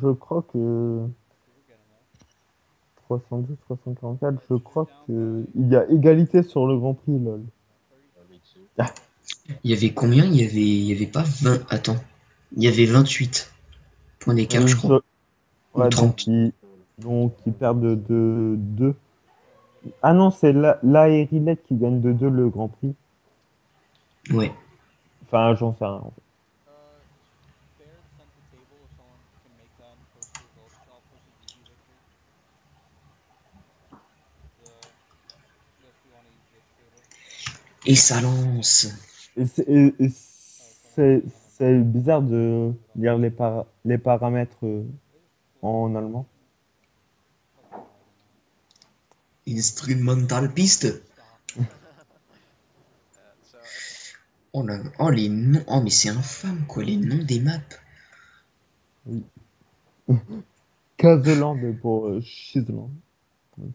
Je crois que 310, 344, je crois que il y a égalité sur le Grand Prix, lol. 32. Ah, Il y avait combien? Il y avait pas 20. Attends. Il y avait 28 points d'écart, je crois. je- Ou ouais, 30. donc ils perdent de 2. Ah non, c'est la Erinette qui gagne de 2 le Grand Prix. Ouais. Enfin, j'en sais rien, en fait. Et ça lance. Et c'est bizarre de lire les paramètres en allemand. Instrumental piste. Oh là, oh les noms. Oh mais c'est infâme quoi, les noms des maps. Oui. Caseland pour Schizland. Ok.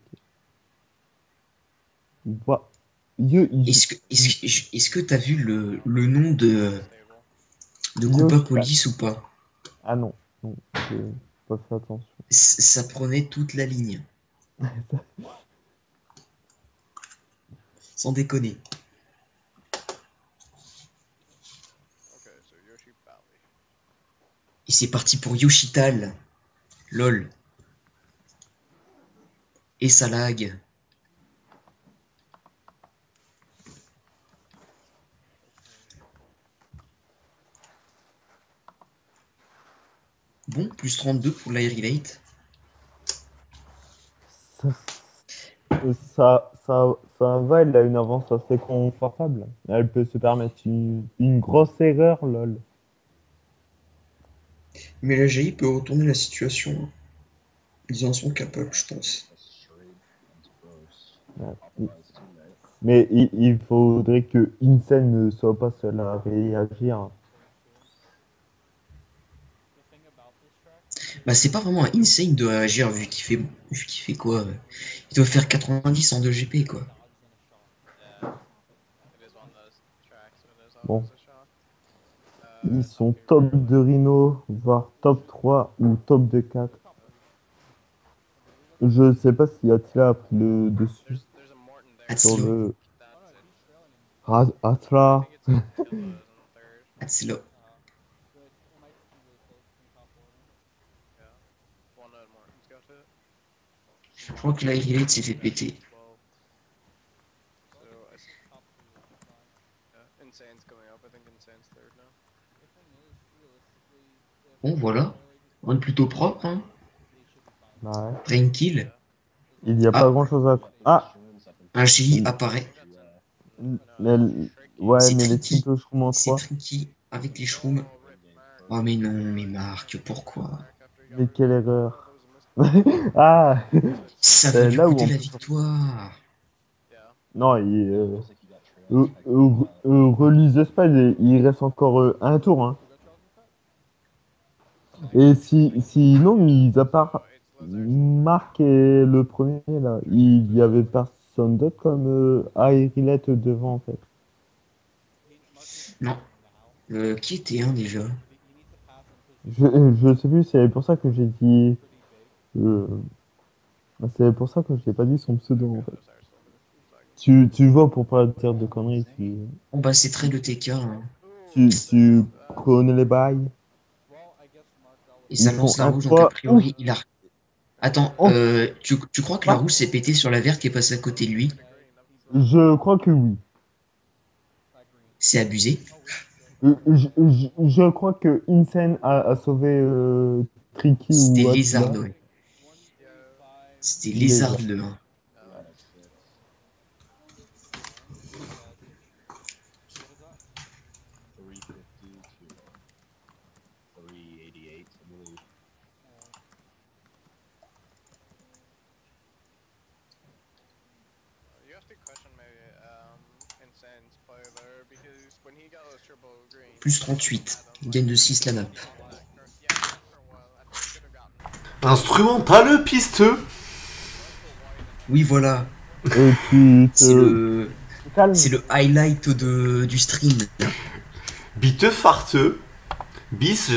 Voi- Est-ce que t'as vu le nom de Coupa Yoshida. Police ou pas? Ah non, non, j'ai pas fait attention. Ça prenait toute la ligne. Sans déconner. Et c'est parti pour Yoshital. Lol. Et ça lag. Bon, plus 32 pour l'Airelate. Ça, ça va, elle a une avance assez confortable. Elle peut se permettre une grosse erreur, lol. Mais la GI peut retourner la situation. Ils en sont capables, je pense. That's straight. That's gross. Ouais. Compromised teammate. Mais il faudrait que Insane ne soit pas seul à réagir. Bah, c'est pas vraiment un insane de réagir vu qu'il fait quoi il doit faire 90 en 2 GP, quoi. Bon, ils sont top de Rhino, voire top 3 ou top de 4. Je sais pas si Attila a pris le dessus sur Atslo. le Atra. Atslo. Je crois que l'Airelate s'est fait péter. Bon, voilà. On est plutôt propre, hein. Ouais. Tranquille. Il n'y a Ah. pas grand chose à. Ah! Un GI apparaît. Ouais, C'est mais les tricky. simples shrooms en C'est 3. tricky avec les shrooms. Oh mais non, mais Marc, pourquoi? Mais quelle erreur! Ah! Ça va lui Là où coûter on la peut. victoire. Non, Release the Spell, il reste encore un tour. Hein. Et sinon, mis à part Marc et le premier, là, il y avait personne d'autre comme Aerilette devant, en fait. Non. Qui était un déjà? Je sais plus, c'est pour ça que j'ai dit. euh, c'est pour ça que je n'ai pas dit son pseudo, en fait. Tu vois, pour pas dire de conneries, Bon bah c'est très le TK. Hein. tu connais les bails. Et Ils ça font lance la un roue, donc a toit. Ouf! priori il a. Attends, Oh! tu crois que la Marc, roue s'est pétée sur la verte qui est passée à côté de lui? je crois que oui. C'est abusé. Je crois que Insane a sauvé Tricky C'était ou Lézard, Attila. ouais. C'était Les Lézard gens. le 1. You have to question maybe Insane spoiler because when he got those triple green. Plus 38. Il gagne de 6 la map. Yeah, for a while, I think he could have gotten. Instrumental pisteux. Oui, voilà. Et tu C'est le, te calmes. c'est le highlight du stream. Bitte farte. Bis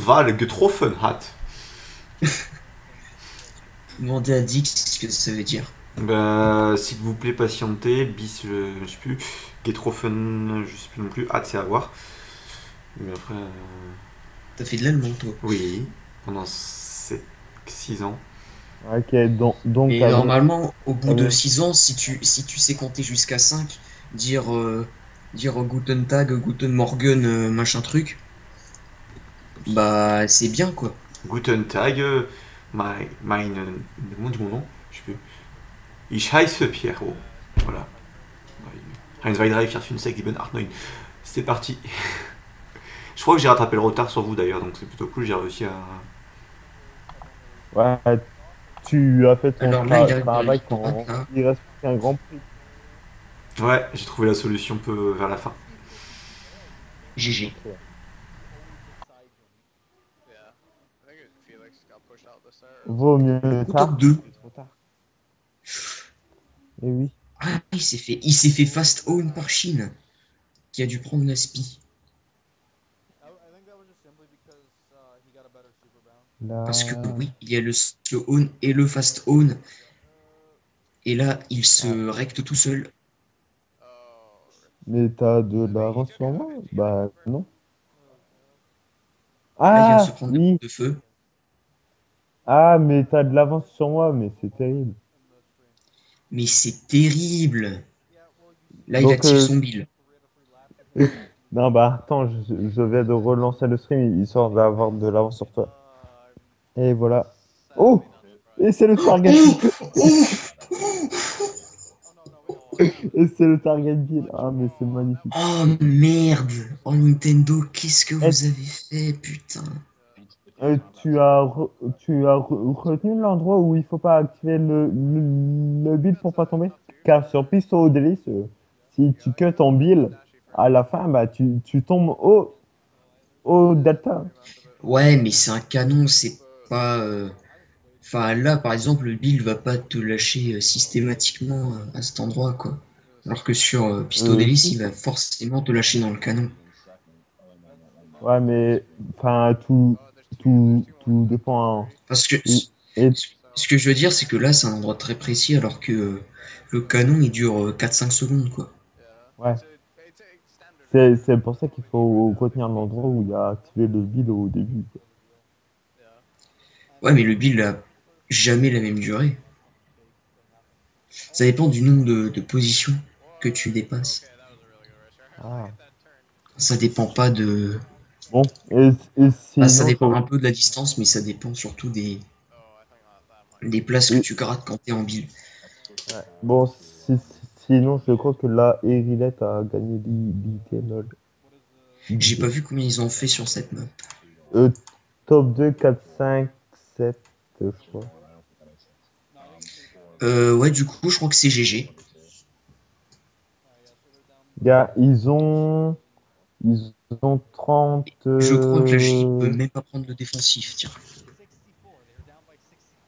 Wahl getroffen hat. Demandez à Dix ce que ça veut dire. Bah, s'il vous plaît, patientez. Bis, je sais plus. Getroffen, je sais plus non plus. Hat, c'est à voir. Mais après. T'as fait de l'allemand, toi. Oui, pendant 6 ans. Ok, donc Et alors, normalement, au bout de ouais. 6 ans, si tu sais compter jusqu'à 5, dire Guten Tag, Guten Morgen, machin truc, bah c'est bien quoi. Guten Tag, mon nom, je sais plus. Ich heiße Piero. Voilà. Heinz Weidreich, Vierfunseck, Liebenhardt, C'était parti. Je crois que j'ai rattrapé le retard sur vous d'ailleurs, donc c'est plutôt cool, j'ai réussi à. Ouais, tu as fait ton Alors là, il arrive dans la travail ligne droite, quand là. il reste plus qu'un grand prix. Ouais, j'ai trouvé la solution peu vers la fin. GG. Yeah. I think Felix got pushed out the start. Vaut mieux Autant tard que 2. que trop tard. Et oui. Ah, il s'est fait fast own par Chine, qui a dû prendre la spie. I think that was just simply because he got a better super bound. Là... Parce que oui, il y a le slow own et le fast own. Et là, il se recte tout seul. Oh, Mais t'as de l'avance sur moi? Bah non. Là, il vient de se Ah prendre des oui. boules de feu. Ah, mais t'as de l'avance sur moi, mais c'est terrible. Mais c'est terrible. Là, il Donc, active son bill. non, bah attends, je vais de relancer le stream histoire d'avoir de l'avance sur toi. Et voilà. Oh! Et c'est le target. Et c'est le target bill. Ah, mais c'est magnifique. Oh merde. Oh Nintendo, qu'est-ce que vous avez fait, putain. Tu as retenu l'endroit où il faut pas activer le build pour pas tomber? Car sur Pisto Délice, si tu cut ton build à la fin, bah tu tombes au delta. Ouais, mais c'est un canon, c'est pas. Enfin, là, par exemple, le build va pas te lâcher systématiquement à cet endroit, quoi. Alors que sur Pisto Délice, Si. il va forcément te lâcher dans le canon. Ouais, mais enfin, tout dépend. Hein. Parce que Et ce que je veux dire, c'est que là, c'est un endroit très précis, alors que le canon, il dure 4-5 secondes, quoi. ouais, it's standard. c'est pour ça qu'il faut retenir l'endroit où il a activé le build au début. Quoi. Ouais, mais le build a jamais la même durée. Ça dépend du nombre de positions que tu dépasses. Ah. Ça dépend pas de. Bon, et Ah, ça sinon, dépend un peu de la distance, mais ça dépend surtout des. Les places que tu grattes quand t'es en build. Ouais. Bon, sinon, je crois que là, Erilette a gagné l'IT, lol. J'ai pas vu combien ils ont fait sur cette map. Euh, top 2, 4, 5, 7, je crois. Ouais, du coup, je crois que c'est GG. Gars, ils ont 30. Je crois que la J peut même pas prendre le défensif, tiens.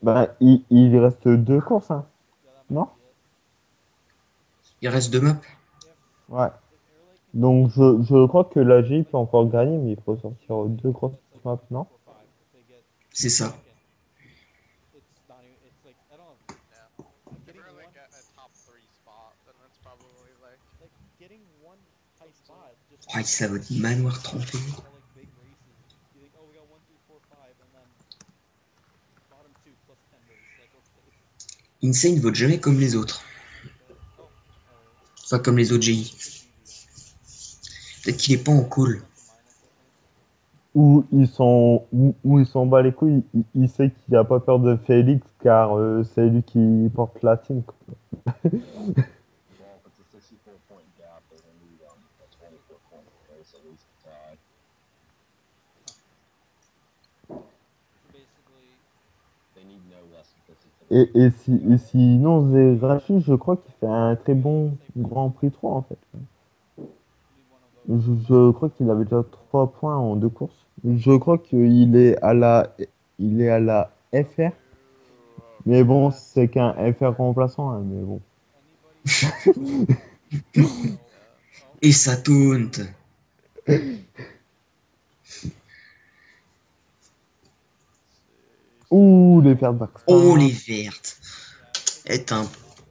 Ben, il reste 2 courses, hein. Non? Il reste 2 maps. Ouais. Donc, je crois que la J peut encore gagner, mais il faut sortir 2 grosses maps, non? C'est ça. If we're like a top 3 spot, then that's probably like Oh, ça va être manoir trempé. Insane vote jamais comme les autres. Enfin, comme les autres GI. Peut-être qu'il est pas en call. Où ils s'en bat les couilles, il sait qu'il a pas peur de Félix, car c'est lui qui porte la team, quoi. Well, if it's a 64-point gap, they're gonna need a 24-point race at least to tie. They need no less than 50. Et sinon, Zerachi, je crois qu'il fait un très bon Grand Prix 3 en fait. Je crois qu'il avait déjà 3 points en 2 courses. Je crois il est à la FR. Mais bon, c'est qu'un FR remplaçant, hein, mais bon. Et ça taunte. Ouh, les pertes backspin. Oh, les vertes. Eh, t'as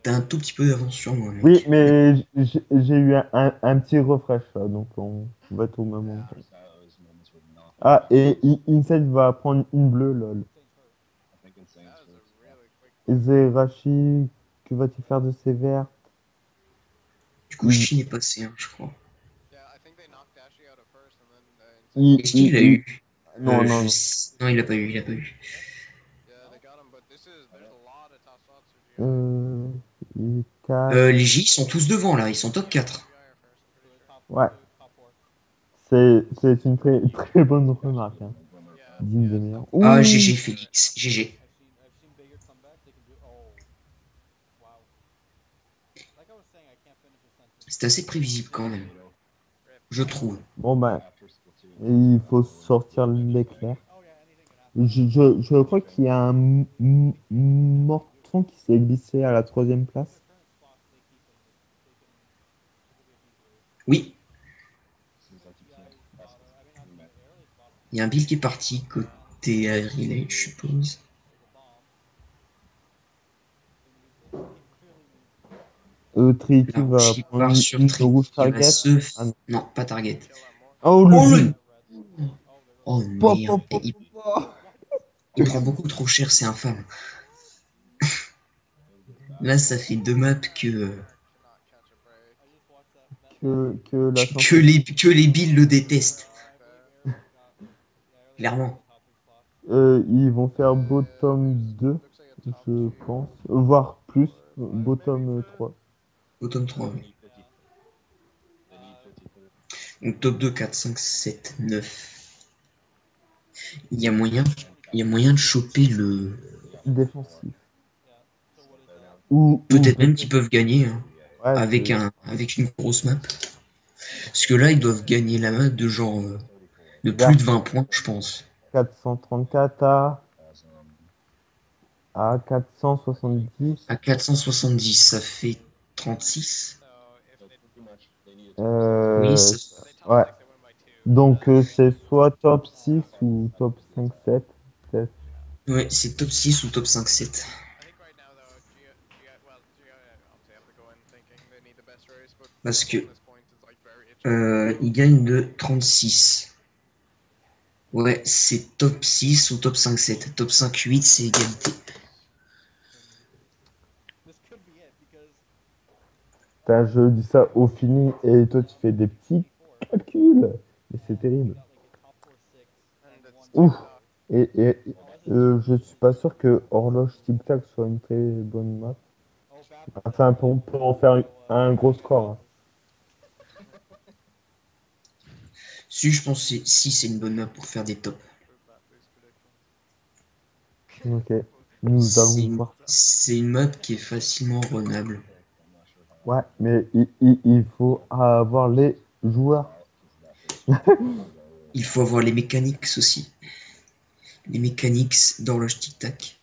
un tout petit peu d'avance sur moi, mec. Oui, mais j'ai eu un petit refresh, là, donc on va être au même moment. Those moments were not. Ah, et Inside va prendre une bleue, lol. I think Insane's that was a first. really quick. Et Zerachi, que va-t-il faire de ses verts? Du coup, Shin est passé, hein, je crois. Yeah, I think they knocked Ashley out at first, and then Est-ce qu'il l'a eu? Non, non, non. Non, il l'a pas eu, il a pas eu. yeah, they got him. But there's a lot of top spots. So Il casse. Les J sont tous devant, là. Ils sont top 4. Ouais. C'est une très, très bonne remarque, hein. Digne de meilleur. Ah, Ouh. GG, Félix. GG. C'est assez prévisible quand même. Je trouve. Bon, ben, il faut sortir l'éclair. Je crois qu'il y a un Morton qui s'est glissé à la 3e place. Oui. Il y a un Bill qui est parti côté relay, je suppose. Tricky La va rouge qui prendre part sur une Tricky rouge qui va target. se... Ah non. Non, pas target. Oh, Oh, le le... Oh, Pop, merde. pop, pop, Il pop. il prend beaucoup trop cher, c'est infâme. Là, ça fait 2 maps Que la chance. que les Bills le détestent. Clairement. Ils vont faire bottom 2, je pense. Voire plus. Bottom 3. Bottom 3, oui. Donc top 2, 4, 5, 7, 9. Il y a moyen de choper le... Défensif. Peut-être même qu'ils peuvent gagner, hein, Ouais, avec une grosse map. Parce que là, ils doivent gagner la map de genre... de Gars. plus de 20 points, je pense. 434 à 470. À 470, ça fait 36. Oui, ça... Ouais. Donc c'est soit top 6 ou top 5, 7, peut-être. Ouais, c'est top 6 ou top 5, 7. Parce que il gagne de 36. Ouais, c'est top 6 ou top 5, 7. Top 5, 8, c'est égalité. Putain, je dis ça au fini et toi tu fais des petits calculs. Mais c'est terrible. Ouf. Et Je suis pas sûr que Horloge Tic-Tac soit une très bonne map. Enfin, pour en faire un gros score, hein. Si, je pense que si c'est une bonne map pour faire des tops. Ok. Nous C'est allons une, voir. c'est une map qui est facilement renable. Ouais, mais il faut avoir les joueurs. Il faut avoir les mécaniques aussi. Les mécaniques d'horloge tic-tac.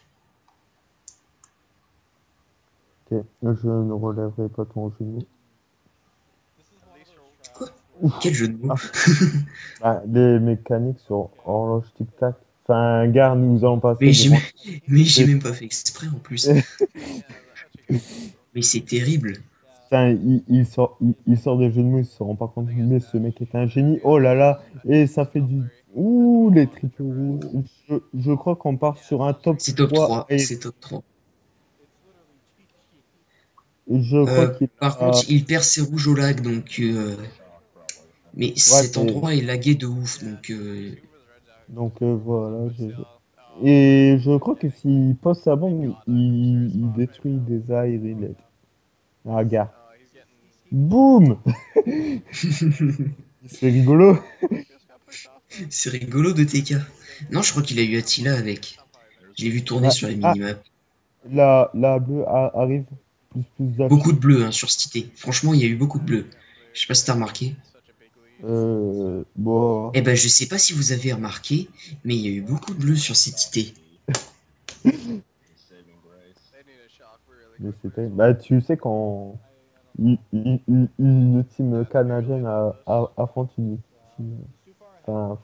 Ok, je ne relèverai pas ton genou. Quel jeu de mots. Ah, les mécaniques sur Horloge Tic-Tac. Enfin, gare, nous allons passer Mais j'ai devant. mais j'ai même pas fait exprès en plus. Mais c'est terrible. Putain, il sort des jeux de mots, il se rend pas compte. Mais ce mec est un génie. Oh là là. Et ça fait du. Ouh, les triples roues. Je crois qu'on part sur un top C'est top 3. 3. Et C'est top 3. je crois qu'il Par a. contre, il perd ses rouges au lag, donc. Mais Ouais, cet endroit est lagué de ouf, donc. donc voilà. Et je crois que s'il pose sa bombe, il détruit des aires. Il est. Ah, gars. Boum! C'est rigolo. C'est rigolo de TK. Non, je crois qu'il a eu Attila avec. J'ai vu tourner Ouais. sur les Ah, minimaps. la bleue arrive. Plus d'âge. Beaucoup de bleus hein, sur cette idée. Franchement, il y a eu beaucoup de bleus. Je sais pas si t'as remarqué. Bon. Eh ben, je sais pas si vous avez remarqué, mais il y a eu beaucoup de bleus sur cette idée. Mais c'était. Bah, tu sais, quand une team canadienne affronte une team enfin,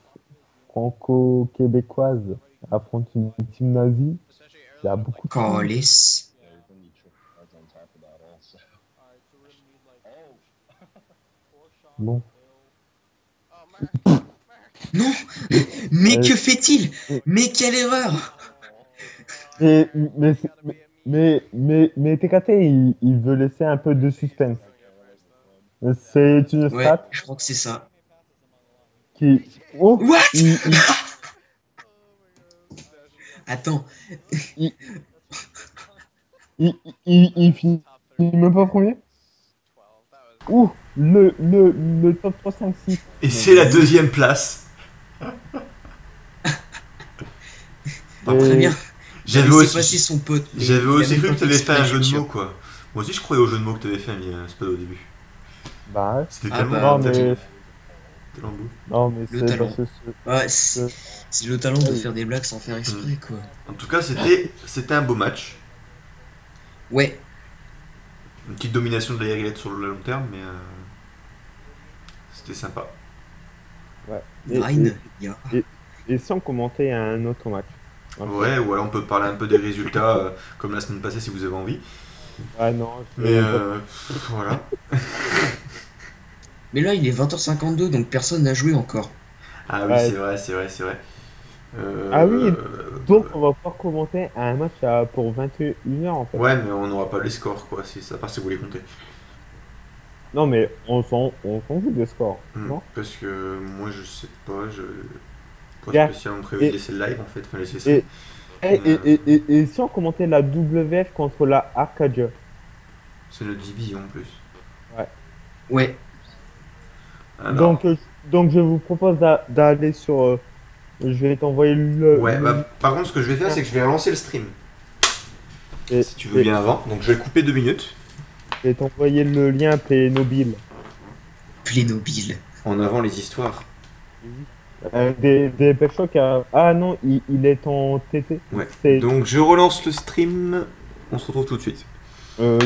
franco-québécoise affronte une team nazie, il y a beaucoup de sang. Callis. Bon. Non! Mais Euh, que fait-il? Mais quelle erreur! mais, mais, mais TKT, il veut laisser un peu de suspense. C'est une Ouais, strat je crois que c'est ça. qui. Oh! What? Il, Attends, il, il finit même pas premier? Ouh! Le top 3, 5, 6. Et c'est la deuxième place. très bien. J'avais Il s'est passé aussi, son pote. mais j'avais il a aussi même cru pas que t'avais fait un exprès, jeu je de suis mots, sûr. quoi. Moi aussi, je croyais au jeu de mots que t'avais fait, c'est pas au début. Bah ouais. C'était Ah tellement bah, Non, intéressant. mais, Tellement beau. non, mais Le c'est talent. parce que Ouais, c'est le talent de faire des blagues sans faire exprès, quoi. En tout cas, c'était un beau match. Ouais, Une petite domination de la Yaguelette sur le long terme, mais c'était sympa. ouais. Nine, ya. Et sans commenter un autre match. Ouais, ou alors on peut parler un peu des résultats, comme la semaine passée si vous avez envie. Ah non, Mais voilà. Mais là, il est 20h52, donc personne n'a joué encore. Ah oui, Ouais. c'est vrai. Ah oui, donc on va pouvoir commenter un match pour 21h en fait. Ouais, mais on n'aura pas les scores, quoi, à part si vous les comptez. Non, mais on s'en fout des scores, non? Parce que moi, je sais pas, pas Yeah. spécialement prévu de laisser le live, en fait, enfin laisser ça. Et si on commentait la WF contre la Arcadia? C'est notre division, en plus. Ouais, Alors, Donc je vous propose d'aller sur... je vais t'envoyer ouais, bah, par contre, ce que je vais faire, c'est que je vais relancer le stream. et- Si tu veux bien avant. Donc, je vais le couper 2 minutes. je vais t'envoyer le lien Playmobil. Playmobil. En avant les histoires. Des Pêchocs à... Ah non, il est en TT. Ouais. C'est... Donc, je relance le stream. On se retrouve tout de suite. Euh,